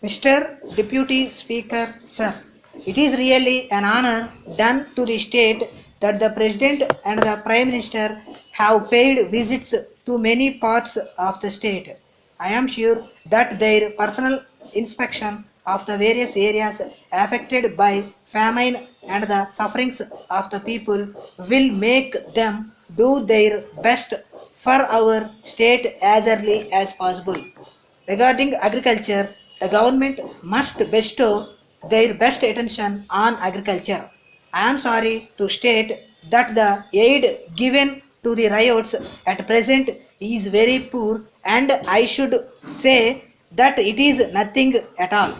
Mr. Deputy Speaker, sir, it is really an honor done to the state that the President and the Prime Minister have paid visits to many parts of the state. I am sure that their personal inspection of the various areas affected by famine and the sufferings of the people will make them do their best for our state as early as possible. Regarding agriculture, the government must bestow their best attention on agriculture. I am sorry to state that the aid given to the riots at present is very poor, and I should say that it is nothing at all.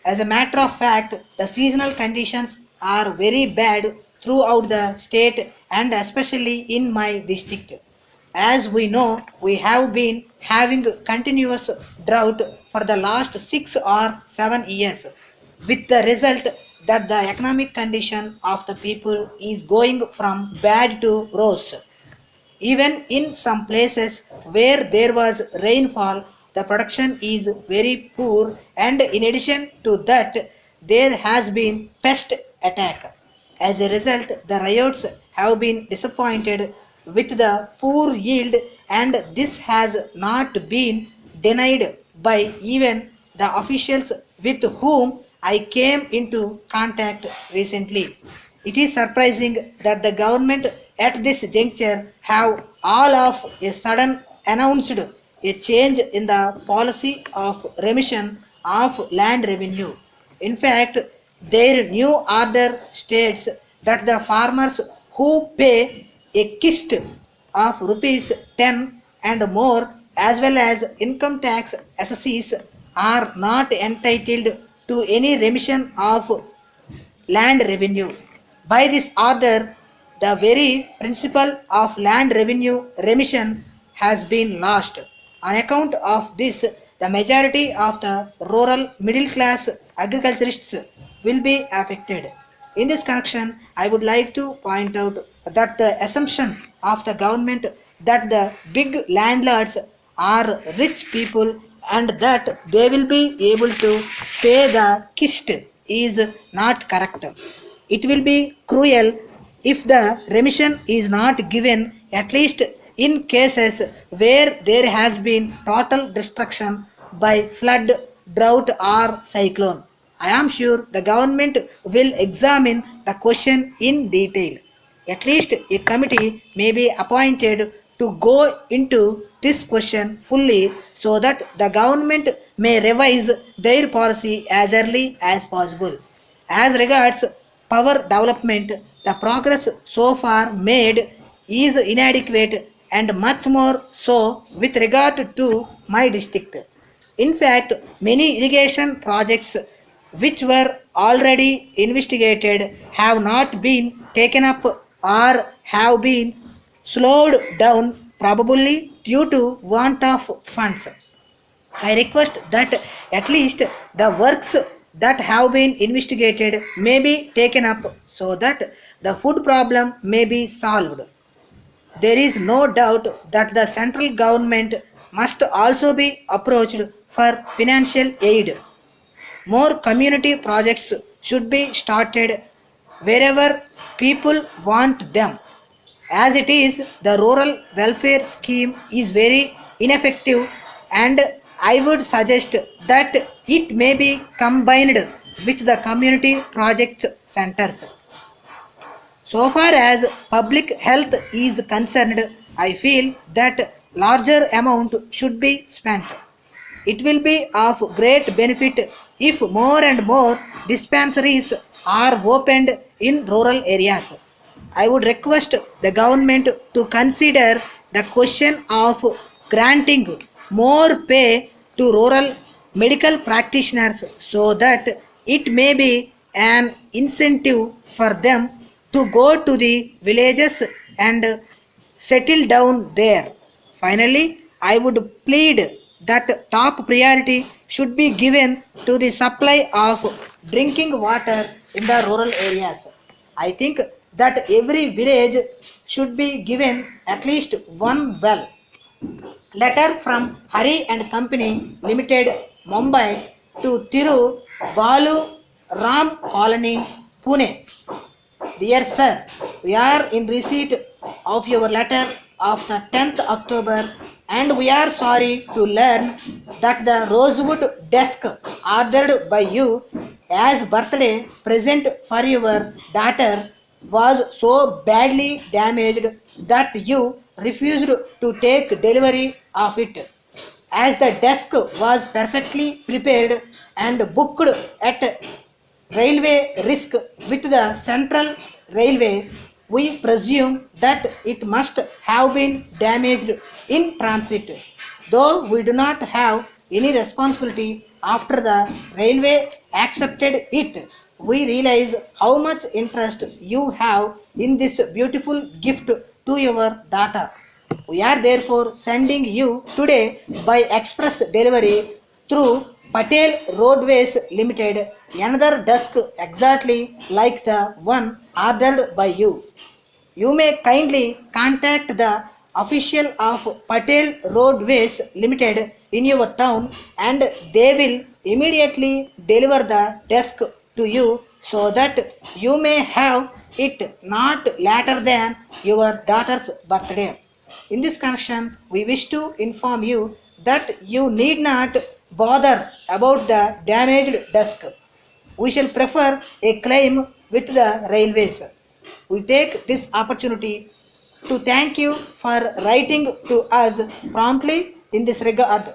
As a matter of fact, the seasonal conditions are very bad throughout the state and especially in my district. As we know, we have been having continuous drought for the last 6 or 7 years, with the result that the economic condition of the people is going from bad to worse. Even in some places where there was rainfall, the production is very poor, and in addition to that, there has been pest attack. As a result, the riots have been disappointed with the poor yield, and this has not been denied by even the officials with whom I came into contact recently. It is surprising that the government at this juncture have all of a sudden announced a change in the policy of remission of land revenue. In fact, their new order states that the farmers who pay a kist of rupees 10 and more, as well as income tax assessees, are not entitled to any remission of land revenue. By this order, the very principle of land revenue remission has been lost. On account of this, the majority of the rural middle class agriculturists will be affected. In this connection, I would like to point out that the assumption of the government that the big landlords are rich people and that they will be able to pay the kist is not correct. It will be cruel if the remission is not given, at least in cases where there has been total destruction by flood, drought, or cyclone. I am sure the government will examine the question in detail. At least a committee may be appointed to go into this question fully so that the government may revise their policy as early as possible. As regards power development, the progress so far made is inadequate and much more so with regard to my district. In fact, many irrigation projects which were already investigated have not been taken up or have been slowed down, probably due to want of funds. I request that at least the works that have been investigated may be taken up so that the food problem may be solved. There is no doubt that the central government must also be approached for financial aid. More community projects should be started wherever people want them. As it is, the rural welfare scheme is very ineffective, and I would suggest that it may be combined with the community project centers. So far as public health is concerned, I feel that larger amount should be spent. It will be of great benefit if more and more dispensaries are opened in rural areas. I would request the government to consider the question of granting more pay to rural medical practitioners so that it may be an incentive for them to go to the villages and settle down there. Finally, I would plead that top priority should be given to the supply of drinking water in the rural areas. I think that every village should be given at least one well. Letter from Hari and Company Limited, Mumbai, to Thiru Balu Ram Colony, Pune. Dear Sir, we are in receipt of your letter of the 10th October and we are sorry to learn that the rosewood desk ordered by you as birthday present for your daughter was so badly damaged that you refused to take delivery of it. As the desk was perfectly prepared and booked at railway risk with the central railway, we presume that it must have been damaged in transit. Though we do not have any responsibility after the railway accepted it, we realize how much interest you have in this beautiful gift to your daughter. We are therefore sending you today by express delivery through Patel Roadways Limited another desk exactly like the one ordered by you. You may kindly contact the official of Patel Roadways Limited in your town and they will immediately deliver the desk to you so that you may have it not later than your daughter's birthday. In this connection, we wish to inform you that you need not bother about the damaged desk. We shall prefer a claim with the railways. We take this opportunity to thank you for writing to us promptly in this regard,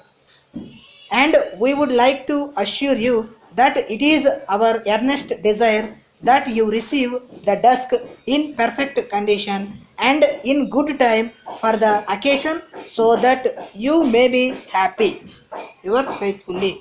and we would like to assure you that it is our earnest desire that you receive the desk in perfect condition and in good time for the occasion so that you may be happy. Yours faithfully.